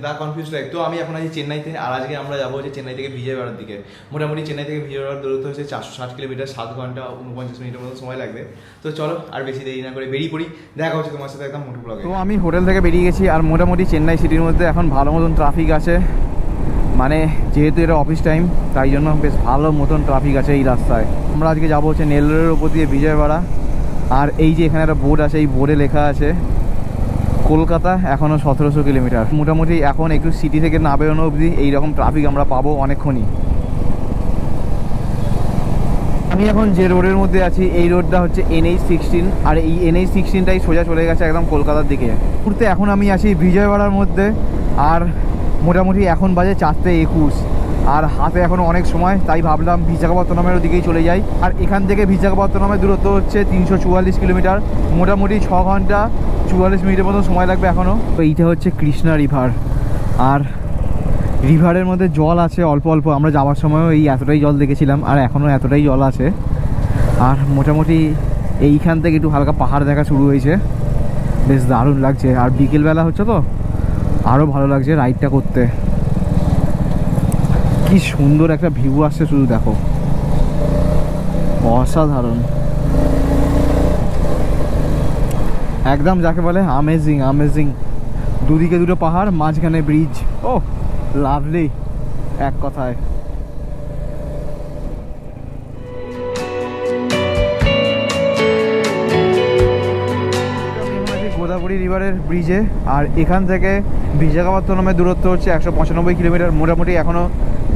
দা confuse life. তো আমি এখন আছি চেন্নাইতে, আর আজকে আমরা যাবো হচ্ছে চেন্নাই থেকে বিজয়ওয়াড়ার দিকে। মোটামুটি চেন্নাই থেকে বিজয়ওয়াড়ার দূরত্ব হচ্ছে 460 কিলোমিটার, 7 ঘন্টা 49 মিনিটের মতো সময় লাগবে। তো চলো আর বেশি দেরি না করে বেরিয়ে পড়ি, দেখা হচ্ছে তোমার সাথে একদম মোটর ব্লগে। তো আমি হোটেল থেকে বেরিয়ে গেছি, আর মোটামুটি চেন্নাই সিটির মধ্যে এখন ভালো মতন ট্রাফিক আছে, মানে যেহেতু এটা অফিস টাইম তাই জন্য বেশ ভালো মতন ট্রাফিক আছে এই রাস্তায়। আমরা আজকে যাবো হচ্ছে নেল রোডের উপর দিয়ে বিজয়ওয়াড়া, আর এই যে এখানে একটা বোর্ড আছে, এই বোর্ডে লেখা আছে কলকাতা এখনও 1700 কিলোমিটার। মোটামুটি এখন একটু সিটি থেকে না বেরোনো অবধি এইরকম ট্রাফিক আমরা পাবো অনেকক্ষণই। আমি এখন যে রোডের মধ্যে আছি এই রোডটা হচ্ছে NH16, আর এই NH16টাই সোজা চলে গেছে একদম কলকাতার দিকে। ঘুরতে এখন আমি আছি বিজয়ওয়াড়ার মধ্যে, আর মোটামুটি এখন বাজে 4:21, আর হাতে এখনও অনেক সময়, তাই ভাবলাম বিশাখাপত্তনমের দিকেই চলে যাই। আর এখান থেকে বিশাখাপত্তনমের দূরত্ব হচ্ছে 344 কিলোমিটার, মোটামুটি 6 ঘন্টা 44 মিনিটের মতো সময় লাগবে এখনও। তো এইটা হচ্ছে কৃষ্ণা রিভার, আর রিভারের মধ্যে জল আছে অল্প অল্প। আমরা যাওয়ার সময়ও এই এতটাই জল দেখেছিলাম, আর এখনও এতটাই জল আছে। আর মোটামুটি এইখান থেকে একটু হালকা পাহাড় দেখা শুরু হয়েছে, বেশ দারুণ লাগছে। আর বিকেলবেলা হচ্ছে তো আরও ভালো লাগছে রাইডটা করতে। কি সুন্দর একটা ভিউ আসছে, শুধু দেখো, অসাধারণ একদম, যাকে বলে আমেজিং আমেজিং। দুদিকে দুটো পাহাড়, মাঝখানে ব্রিজ, ও লাভলি এক কথায়। গোদাবরী রিভারের ব্রিজে, আর এখান থেকে বিশাখাপত্তনমের দূরত্ব হচ্ছে 195 কিলোমিটার, মোটামুটি এখনও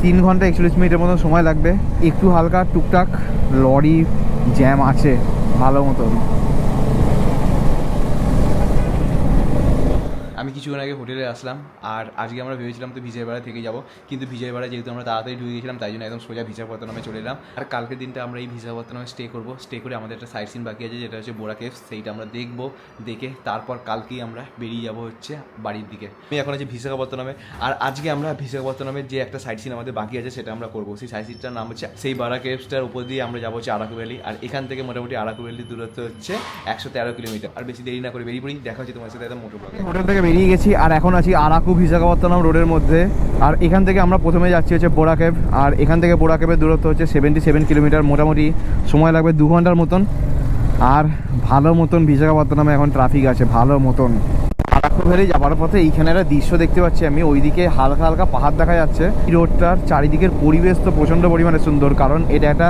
3 ঘন্টা 41 মিনিটের মতো সময় লাগবে। একটু হালকা টুকটাক লরি জ্যাম আছে ভালো মতন। আমি কিছুক্ষণ আগে হোটেলে আসলাম, আর আজকে আমরা ভেবেছিলাম তো বিজয়ওয়াড়া থেকে যাব, কিন্তু বিজয়ওয়াড়া যেহেতু আমরা তাড়াতাড়ি ঢুকে গেছিলাম তাই জন্য একদম সোজা বিশাখাপত্তনমে চলে এলাম। আর কালকের দিনটা আমরা এই বিশাখাপত্তনমে স্টে করবো। স্টে করে আমাদের একটা সাইট সিন বাকি আছে, যেটা হচ্ছে বোরা কেভস, সেইটা আমরা দেখবো। দেখে তারপর কালকেই আমরা বেরিয়ে যাব হচ্ছে বাড়ির দিকে। আমি এখন আছি বিশাখাপত্তনমে, আর আজকে আমরা বিশাখাপত্তনমের যে একটা সাইট সিন আমাদের বাকি আছে সেটা আমরা করবো। সেই সাইট সিনটার নাম হচ্ছে, সেই বোরা কেভসটার উপর দিয়ে আমরা যাবো হচ্ছে আরাকু ভ্যালি, আর এখান থেকে মোটামুটি আরাকু ভ্যালির দূরত্ব হচ্ছে 113 কিলোমিটার। আর বেশি দেরি না করে বেরিয়ে পড়ি, দেখা হচ্ছে তোমার সাথে একদম মোটর ব্লগে। হোটেল থেকে বেরিয়ে গেছি, আর এখন আছি আরাকু বিশাখাপত্তনম রোডের মধ্যে। আর এখান থেকে আমরা প্রথমে যাচ্ছি হচ্ছে বোরা কেভ, আর এখান থেকে বোরা কেভের দূরত্ব হচ্ছে 77 কিলোমিটার, মোটামুটি সময় লাগবে 2 ঘন্টার মতন। আর ভালো মতন বিশাখাপত্তনমে এখন ট্রাফিক আছে ভালো মতন। আরাকু ভ্যালি যাওয়ার পথে এইখানে একটা দৃশ্য দেখতে পাচ্ছি আমি, ওইদিকে হালকা হালকা পাহাড় দেখা যাচ্ছে। এই রোডটার চারিদিকের পরিবেশ তো প্রচণ্ড পরিমাণে সুন্দর, কারণ এটা একটা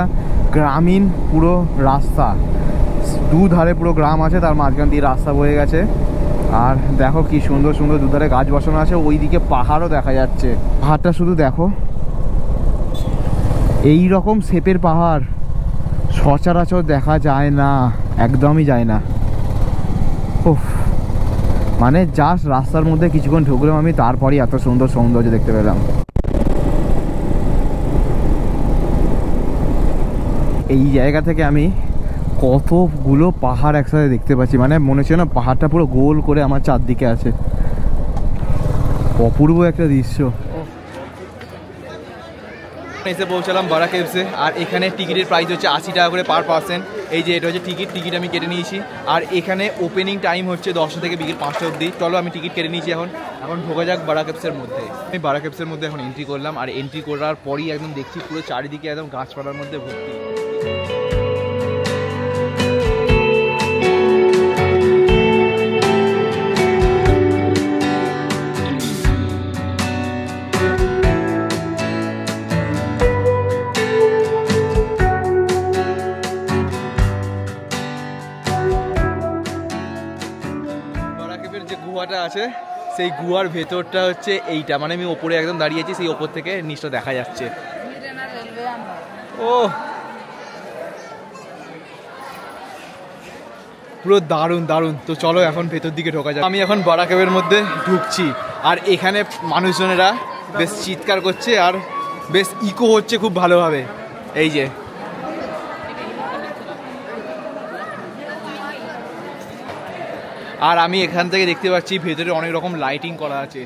গ্রামীণ পুরো রাস্তা, দুধারে পুরো গ্রাম আছে, তার মাঝখান দিয়ে রাস্তা বয়ে গেছে। আর দেখো কি সুন্দর সুন্দর দুধারে গাছ বসানো আছে, ওইদিকে পাহাড়ও দেখা যাচ্ছে। পাহাড়টা শুধু দেখো, এই রকম শেপের পাহাড় সচরাচর দেখা যায় না, একদমই যায় না। ওফ, মানে জাস্ট রাস্তার মধ্যে কিছুক্ষণ ঢুকলাম আমি, তারপরই এত সুন্দর সৌন্দর্য দেখতে পেলাম। এই জায়গা থেকে আমি কতগুলো পাহাড় একসাথে দেখতে পাচ্ছি, মানে মনে হচ্ছে না পাহাড়টা পুরো গোল করে আমার চারদিকে আছে। অপূর্ব একটা দৃশ্য। এসে পৌঁছালাম বোরা কেভসে, আর এখানে টিকিটের প্রাইস হচ্ছে 80 টাকা করে পার পার্সন। এই যে এটা হচ্ছে টিকিট আমি কেটে নিয়েছি, আর এখানে ওপেনিং টাইম হচ্ছে 10টা থেকে বিকেল 5টা অবধি। চলো আমি টিকিট কেটে নিয়েছি, এখন ঢোকা যাক বোরা কেভসের মধ্যে। আমি বোরা কেভসের মধ্যে এখন এন্ট্রি করলাম, আর এন্ট্রি করার পরই একদম দেখছি পুরো চারিদিকে একদম গাছপালার মধ্যে ভর্তি। গুহাটা আছে, সেই গুহার ভেতরটা হচ্ছে এইটা, মানে আমি ওপরে একদম দাঁড়িয়েছি, সেই ওপর থেকে নিচটা দেখা যাচ্ছে। ও পুরো দারুণ দারুণ। তো চলো এখন ভেতর দিকে ঢোকা যায়। আমি এখন বোরা কেভের মধ্যে ঢুকছি, আর এখানে মানুষজনেরা বেশ চিৎকার করছে, আর বেশ ইকো হচ্ছে খুব ভালোভাবে। এই যে আর আমি এখান থেকে দেখতে পাচ্ছি ভেতরে অনেক রকম লাইটিং করা আছে।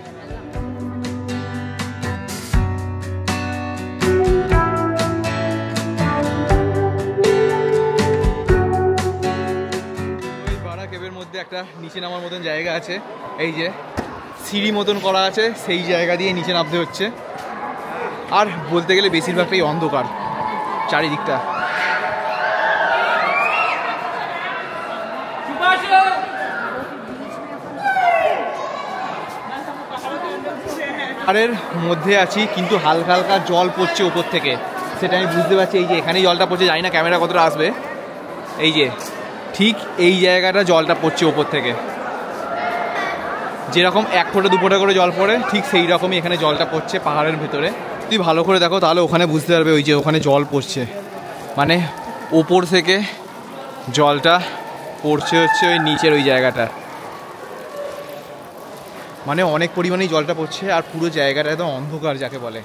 বোরা কেভের মধ্যে একটা নিচে নামার মতন জায়গা আছে, এই যে সিঁড়ি মতন করা আছে, সেই জায়গা দিয়ে নিচে নামতে হচ্ছে। আর বলতে গেলে বেশিরভাগটাই অন্ধকার চারিদিকটা। পাহাড়ের মধ্যে আছি, কিন্তু হালকা হালকা জল পড়ছে ওপর থেকে, সেটা আমি বুঝতে পারছি। এই যে এখানেই জলটা পড়ছে, জানি না ক্যামেরা কতটা আসবে। এই যে ঠিক এই জায়গাটা জলটা পড়ছে ওপর থেকে, যেরকম 1 ফোঁটা 2 ফোঁটা করে জল পড়ে ঠিক সেই রকমই এখানে জলটা পড়ছে পাহাড়ের ভেতরে। তুই ভালো করে দেখো তাহলে ওখানে বুঝতে পারবে, ওই যে ওখানে জল পড়ছে, মানে ওপর থেকে জলটা পড়ছে হচ্ছে ওই নিচের ওই জায়গাটা, মানে অনেক পরিমাণেই জলটা পড়ছে। আর পুরো জায়গাটা একদম অন্ধকার যাকে বলে।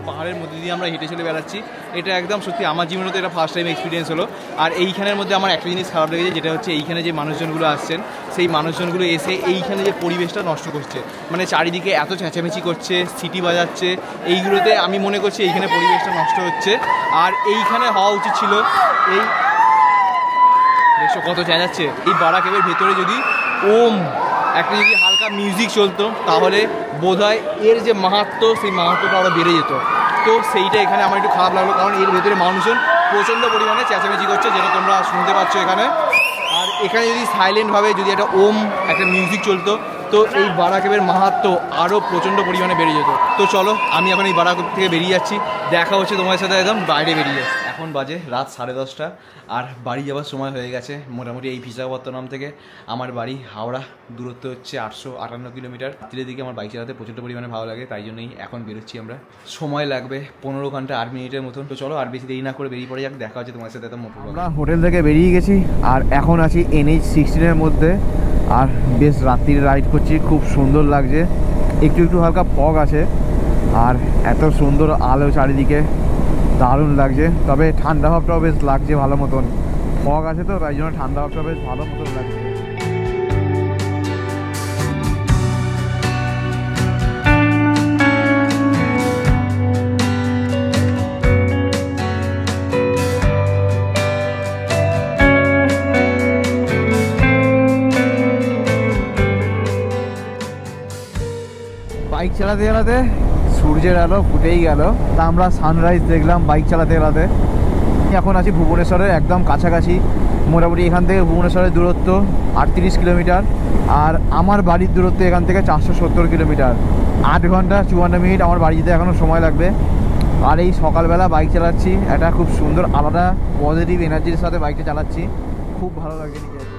পাহাড়ের মধ্যে দিয়ে আমরা হেঁটে চলে বেড়াচ্ছি, এটা একদম সত্যি আমার জীবনে তো এটা ফার্স্ট টাইম এক্সপিরিয়েন্স হলো। আর এইখানের মধ্যে আমার একটা জিনিস খারাপ লেগেছে, যেটা হচ্ছে এইখানে যে মানুষজনগুলো আসছেন, সেই মানুষজনগুলো এসে এইখানে যে পরিবেশটা নষ্ট করছে, মানে চারিদিকে এত চেঁচামেচি করছে, সিটি বাজাচ্ছে, এইগুলোতে আমি মনে করছি এইখানে পরিবেশটা নষ্ট হচ্ছে। আর এইখানে হওয়া উচিত ছিল এই দেখছো কত চেঁচাচ্ছে, এই বারাক কেভের ভেতরে যদি ওম একটা যদি হালকা মিউজিক চলতো তাহলে বোধহয় এর যে মাহাত্ম্য, সেই মাহাত্ম্যটা আরও বেড়ে যেত। তো সেইটা এখানে আমার একটু খারাপ লাগলো, কারণ এর ভেতরে মানুষজন প্রচণ্ড পরিমাণে চেঁচামেচি করছে, যেটা তোমরা শুনতে পাচ্ছ এখানে। আর এখানে যদি সাইলেন্টভাবে যদি একটা ওম একটা মিউজিক চলতো, তো এই বারাক কেভের মাহাত্ম্য আরও প্রচণ্ড পরিমাণে বেড়ে যেত। তো চলো আমি এখন এই বারাক থেকে বেরিয়ে যাচ্ছি, দেখা হচ্ছে তোমার সাথে একদম বাইরে বেরিয়ে। এখন বাজে রাত 10:30 আর বাড়ি যাওয়ার সময় হয়ে গেছে। মোটামুটি এই বিশাখাপত্তনম থেকে আমার বাড়ি হাওড়া দূরত্ব হচ্ছে 858 কিলোমিটার। রাত্রির দিকে আমার বাইক চালাতে প্রচণ্ড পরিমাণে ভালো লাগে, তাই জন্যই এখন বেরোচ্ছি আমরা। সময় লাগবে 15 ঘন্টা 8 মিনিটের মতন। তো চলো আর বেশি দেরি না করে বেরিয়ে পড়ে যাক, দেখা হচ্ছে তোমার সাথে একদম। আমরা হোটেল থেকে বেরিয়ে গেছি আর এখন আছি NH16 মধ্যে, আর বেশ রাত্রির রাইড করছি, খুব সুন্দর লাগছে। একটু একটু হালকা ফগ আছে আর এত সুন্দর আলো চারিদিকে, দারুণ লাগছে। তবে ঠান্ডা ভাবটাও বেশ লাগছে ভালো মতন, ফগ আছে তো তাই জন্য ঠান্ডা ভাবটা বেশ ভালো মতন লাগছে। বাইক চালাতে চালাতে সূর্যের আলো ফুটেই গেল, তা আমরা সানরাইজ দেখলাম বাইক চালাতে চালাতে। এখন আছি ভুবনেশ্বরের একদম কাছাকাছি, মোটামুটি এখান থেকে ভুবনেশ্বরের দূরত্ব 38 কিলোমিটার, আর আমার বাড়ির দূরত্ব এখান থেকে 470 কিলোমিটার। 8 ঘন্টা 54 মিনিট আমার বাড়ি যেতে এখনও সময় লাগবে। আর এই সকালবেলা বাইক চালাচ্ছি, একটা খুব সুন্দর আলাদা পজিটিভ এনার্জির সাথে বাইকটা চালাচ্ছি, খুব ভালো লাগছে নিজে।